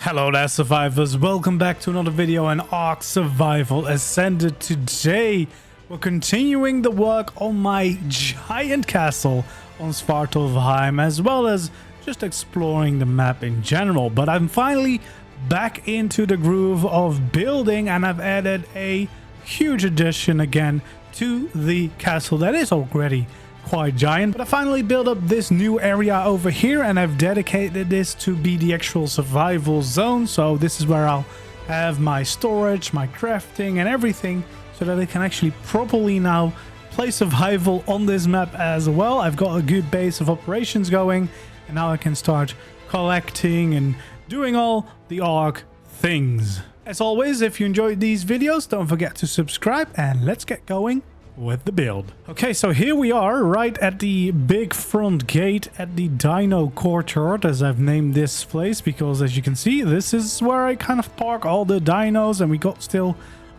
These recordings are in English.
Hello there survivors, welcome back to another video on ARK Survival Ascended. Today we're continuing the work on my giant castle on Svartalfheim, as well as just exploring the map in general. But I'm finally back into the groove of building, and I've added a huge addition again to the castle that is already quite giant. But I finally built up this new area over here, and I've dedicated this to be the actual survival zone. So this is where I'll have my storage, my crafting and everything, so that I can actually properly now play survival on this map as well. I've got a good base of operations going, and now I can start collecting and doing all the ARK things. As always, if you enjoyed these videos, don't forget to subscribe, and let's get going with the build. Okay, so here we are right at the big front gate at the Dino Courtyard, as I've named this place, because as you can see, this is where I kind of park all the dinos, and we got still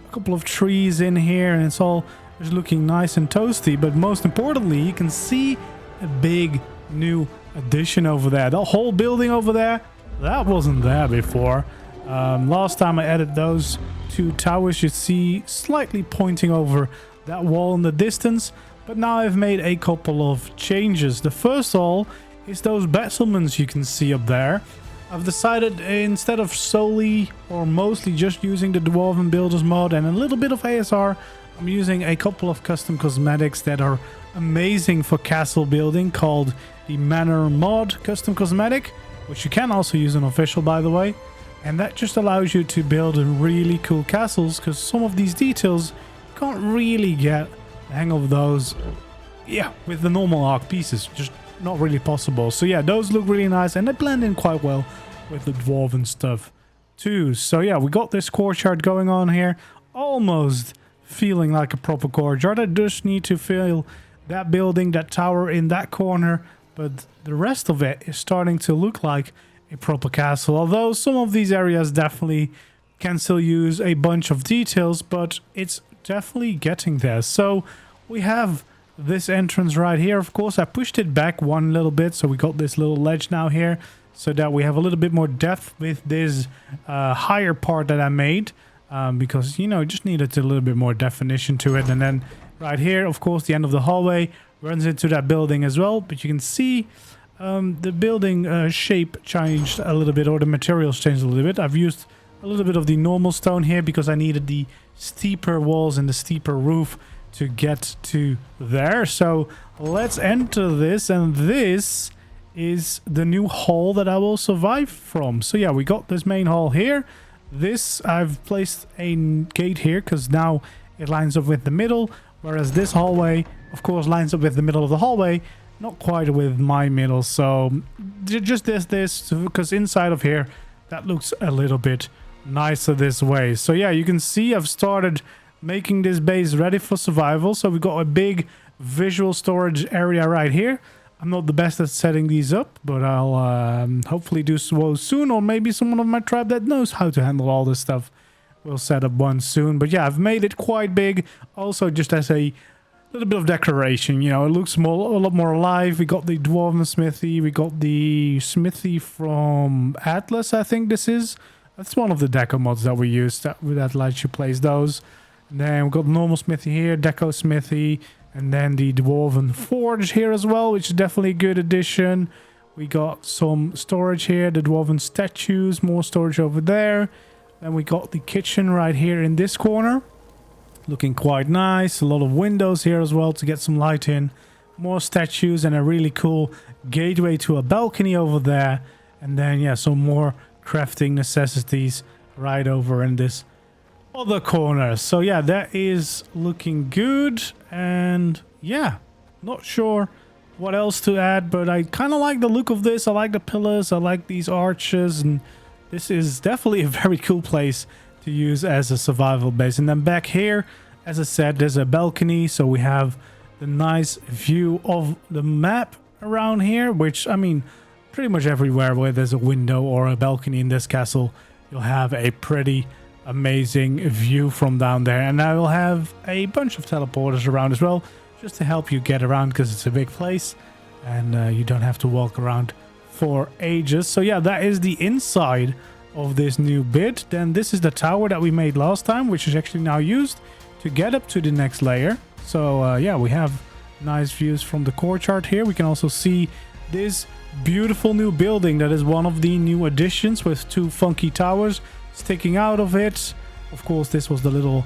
a couple of trees in here, and it's all just looking nice and toasty. But most importantly, you can see a big new addition over there. The whole building over there, that wasn't there before. Last time I added those two towers, you see slightly pointing over that wall in the distance, but now I've made a couple of changes. The first all is those battlements you can see up there. I've decided, instead of solely or mostly just using the Dwarven Builders mod and a little bit of ASR, I'm using a couple of custom cosmetics that are amazing for castle building, called the Manor Mod Custom Cosmetic, which you can also use on official, by the way. And that just allows you to build really cool castles, because some of these details can't really get the hang of those, yeah, with the normal ARK pieces. Just not really possible. So yeah, those look really nice, and they blend in quite well with the dwarven stuff too. So yeah, we got this courtyard going on here, almost feeling like a proper courtyard. I just need to fill that building, that tower in that corner, but the rest of it is starting to look like a proper castle. Although some of these areas definitely can still use a bunch of details, but it's definitely getting there. So we have this entrance right here. Of course, I pushed it back one little bit, so we got this little ledge now here, so that we have a little bit more depth with this higher part that I made, because, you know, just needed a little bit more definition to it. And then right here, of course, the end of the hallway runs into that building as well. But you can see the building shape changed a little bit, or the materials changed a little bit. I've used a little bit of the normal stone here because I needed the steeper walls and the steeper roof to get to there. So let's enter this, and this is the new hall that I will survive from. So yeah, we got this main hall here. This, I've placed a gate here because now it lines up with the middle, whereas this hallway, of course, lines up with the middle of the hallway, not quite with my middle. So just this because inside of here, that looks a little bit nicer this way. So yeah, you can see I've started making this base ready for survival. So we've got a big visual storage area right here. I'm not the best at setting these up, but I'll hopefully do so soon, or maybe someone of my tribe that knows how to handle all this stuff will set up one soon. But yeah, I've made it quite big, also just as a little bit of decoration. You know, it looks more, a lot more alive. We got the dwarven smithy, we got the smithy from Atlas, I think this is. That's one of the deco mods that we use, that lets you place those. And then we've got the normal smithy here, deco smithy, and then the dwarven forge here as well, which is definitely a good addition. We got some storage here, the dwarven statues, more storage over there. Then we got the kitchen right here in this corner, looking quite nice. A lot of windows here as well to get some light in. More statues, and a really cool gateway to a balcony over there. And then yeah, some more crafting necessities right over in this other corner. So yeah, that is looking good. And yeah, not sure what else to add, but I kind of like the look of this. I like the pillars, I like these arches, and this is definitely a very cool place to use as a survival base. And then back here, as I said, there's a balcony, so we have the nice view of the map around here, which, I mean, pretty much everywhere where there's a window or a balcony in this castle, you'll have a pretty amazing view from down there. And I will have a bunch of teleporters around as well, just to help you get around, because it's a big place and you don't have to walk around for ages. So yeah, that is the inside of this new bit, then this is the tower that we made last time, which is actually now used to get up to the next layer. So yeah, we have nice views from the courtyard here. We can also see this beautiful new building that is one of the new additions with 2 funky towers sticking out of it. Of course, this was the little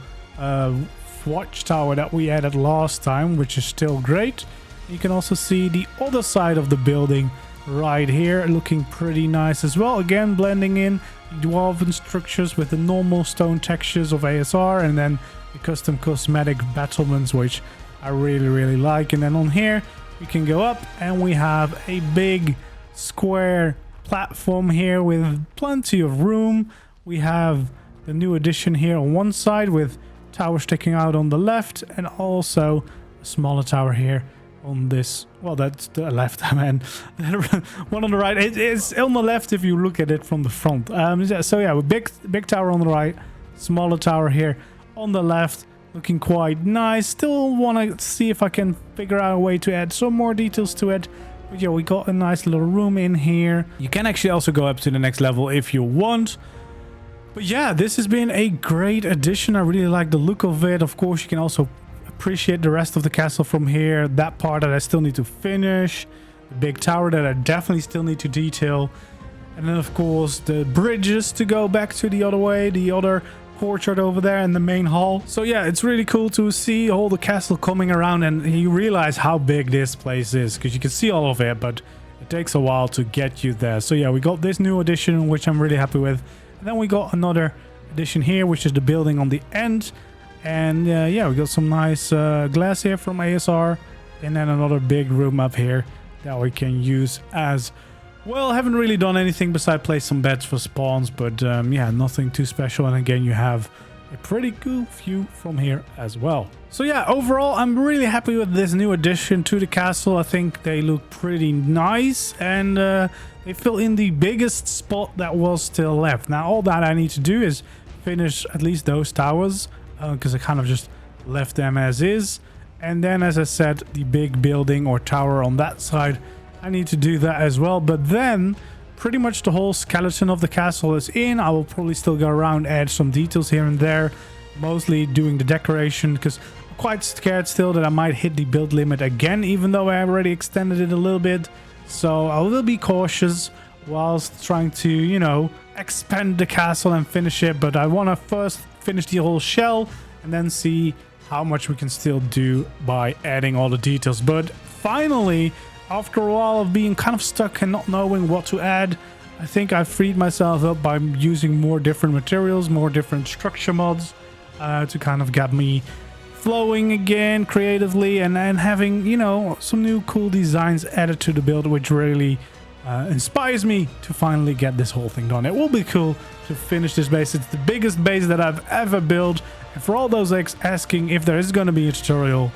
watchtower that we added last time, which is still great. You can also see the other side of the building right here, looking pretty nice as well. Again, blending in dwarven structures with the normal stone textures of ASR, and then the custom cosmetic battlements, which I really like. And then on here we can go up and we have a big square platform here with plenty of room. We have the new addition here on one side with tower sticking out on the left, and also a smaller tower here on this. Well, that's the left, I mean. One on the right. It's on the left if you look at it from the front. So yeah, big tower on the right, smaller tower here on the left, looking quite nice. Still want to see if I can figure out a way to add some more details to it. But yeah, we got a nice little room in here. You can actually also go up to the next level if you want. But yeah, this has been a great addition. I really like the look of it. Of course, you can also appreciate the rest of the castle from here. That part that I still need to finish. The big tower that I definitely still need to detail. And then, of course, the bridges to go back to the other way. The other courtyard over there and the main hall. So yeah, it's really cool to see all the castle coming around, and you realize how big this place is, because you can see all of it, but it takes a while to get you there. So yeah, we got this new addition, which I'm really happy with. And then we got another addition here, which is the building on the end. And yeah, we got some nice glass here from ASR. And then another big room up here that we can use as well. Haven't really done anything besides place some beds for spawns. But yeah, nothing too special. And again, you have a pretty cool view from here as well. So yeah, overall, I'm really happy with this new addition to the castle. I think they look pretty nice. And they fill in the biggest spot that was still left. Now, all that I need to do is finish at least those towers, because I kind of just left them as is. And then, as I said, the big building or tower on that side, I need to do that as well. But then pretty much the whole skeleton of the castle is in. I will probably still go around, add some details here and there, mostly doing the decoration, because I'm quite scared still that I might hit the build limit again, even though I already extended it a little bit. So I will be cautious whilst trying to, you know, expand the castle and finish it. But I want to first finish the whole shell and then see how much we can still do by adding all the details. But finally, after a while of being kind of stuck and not knowing what to add, I think I freed myself up by using more different materials, more different structure mods to kind of get me flowing again creatively, and having, you know, some new cool designs added to the build, which really inspires me to finally get this whole thing done. It will be cool to finish this base. It's the biggest base that I've ever built, and for all those asking if there is going to be a tutorial,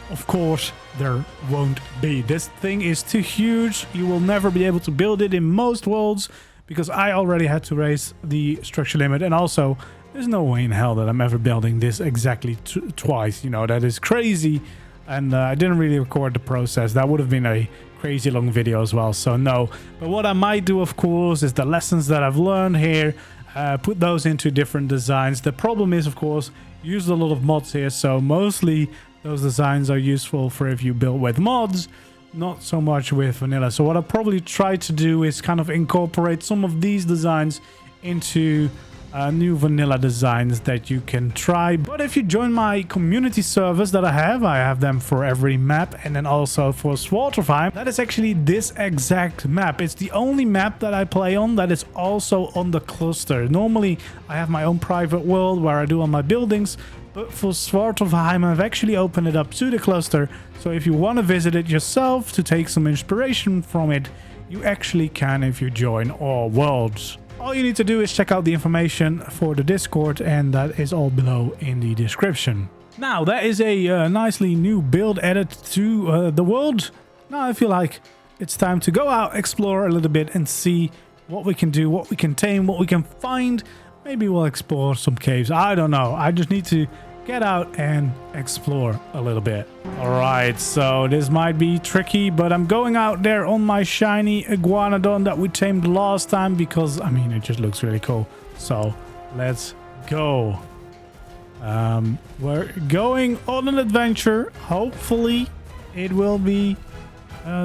of course there won't be. This thing is too huge. You will never be able to build it in most worlds, because I already had to raise the structure limit, and also there's no way in hell that I'm ever building this exactly twice. You know, that is crazy. And I didn't really record the process. That would have been a crazy long video as well. So no. But what I might do, of course, is the lessons that I've learned here, put those into different designs. The problem is, of course, use a lot of mods here. So mostly those designs are useful for if you build with mods, not so much with vanilla. So what I'll probably try to do is kind of incorporate some of these designs into new vanilla designs that you can try. But if you join my community servers that I have them for every map, and then also for Svartalfheim, that is actually this exact map. It's the only map that I play on that is also on the cluster. Normally I have my own private world where I do all my buildings, but for Svartalfheim I've actually opened it up to the cluster. So if you want to visit it yourself to take some inspiration from it, you actually can if you join our worlds. All you need to do is check out the information for the Discord, and that is all below in the description. Now, there is a nicely new build added to the world. Now I feel like it's time to go out, explore a little bit, and see what we can do, what we can tame, what we can find. Maybe we'll explore some caves. I don't know. I just need to get out and explore a little bit. All right, so this might be tricky, but I'm going out there on my shiny iguanodon that we tamed last time because, I mean, it just looks really cool. So let's go. We're going on an adventure. Hopefully it will be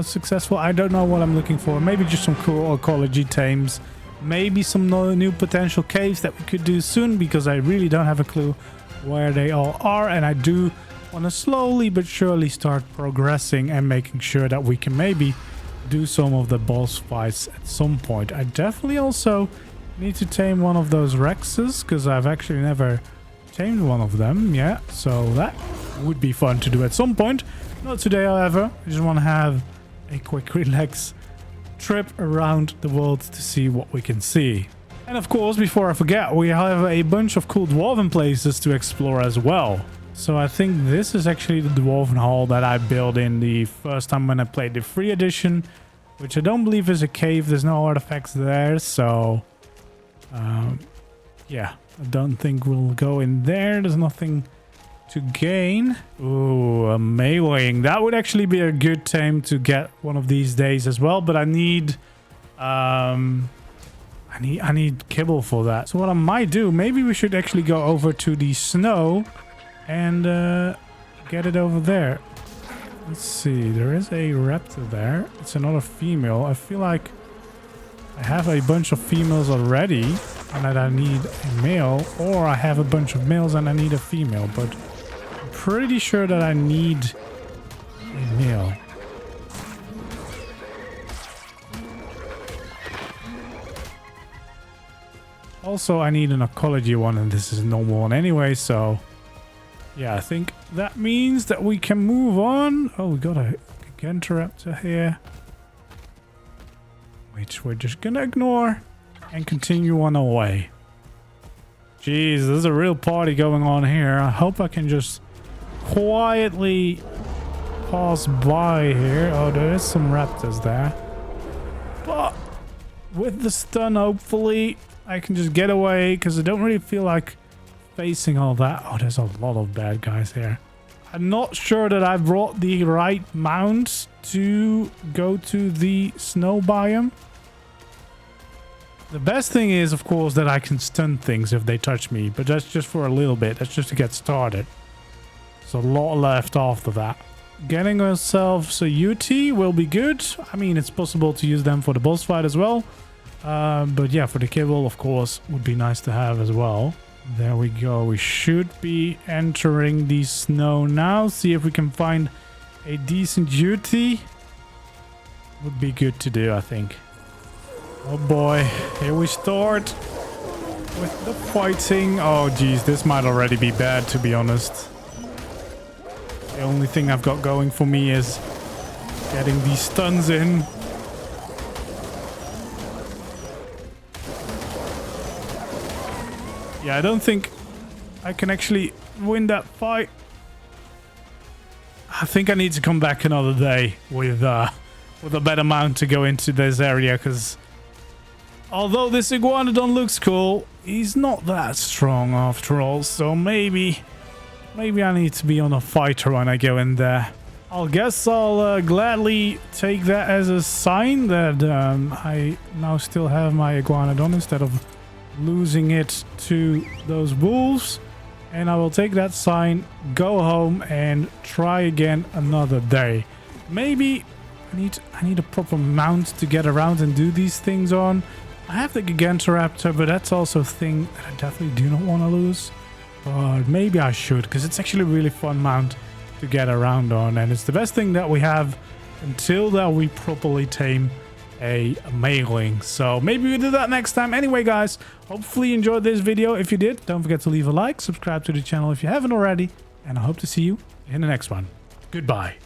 successful. I don't know what I'm looking for. Maybe just some cool ecology tames. Maybe some new potential caves that we could do soon because I really don't have a clue where they all are, and I do want to slowly but surely start progressing and making sure that we can maybe do some of the boss fights at some point. I definitely also need to tame one of those Rexes because I've actually never tamed one of them yet, so that would be fun to do at some point. Not today, however. I just want to have a quick relax trip around the world to see what we can see. And of course, before I forget, we have a bunch of cool dwarven places to explore as well. So I think this is actually the dwarven hall that I built in the first time when I played the free edition, which I don't believe is a cave. There's no artifacts there, so yeah, I don't think we'll go in there. There's nothing to gain. Ooh, a meleeing. That would actually be a good tame to get one of these days as well, but I need I need kibble for that. So what I might do, maybe we should actually go over to the snow and get it over there. Let's see, there is a raptor there. It's another female. I feel like I have a bunch of females already and that I need a male, or I have a bunch of males and I need a female, but I'm pretty sure that I need a male. Also, I need an ecology one, and this is a normal one anyway, so yeah, I think that means that we can move on. Oh, we got a Gigantoraptor here, which we're just gonna ignore and continue on our way. Jeez, there's a real party going on here. I hope I can just quietly pass by here. Oh, there is some raptors there, but with the stun, hopefully I can just get away because I don't really feel like facing all that. Oh, there's a lot of bad guys here. I'm not sure that I brought the right mount to go to the snow biome. The best thing is, of course, that I can stun things if they touch me, but that's just for a little bit. That's just to get started. There's a lot left after that. Getting ourselves a UT will be good. I mean, it's possible to use them for the boss fight as well. But yeah, for the kibble, of course, would be nice to have as well. There we go. We should be entering the snow now. See if we can find a decent duty. Would be good to do, I think. Oh boy, here we start with the fighting. Oh geez, this might already be bad, to be honest. The only thing I've got going for me is getting these stuns in. Yeah, I don't think I can actually win that fight. I think I need to come back another day with a better mount to go into this area, because although this iguanodon looks cool, he's not that strong after all. So maybe I need to be on a fighter when I go in there. I guess I'll gladly take that as a sign that I now still have my iguanodon instead of losing it to those wolves, and I will take that sign, go home and try again another day. Maybe I need a proper mount to get around and do these things on. I have the Gigantoraptor, but that's also a thing that I definitely do not want to lose, but maybe I should, because it's actually a really fun mount to get around on, and it's the best thing that we have until that we properly tame a meleeing. So maybe we'll do that next time. Anyway, guys, hopefully you enjoyed this video. If you did, don't forget to leave a like, subscribe to the channel if you haven't already, and I hope to see you in the next one. Goodbye.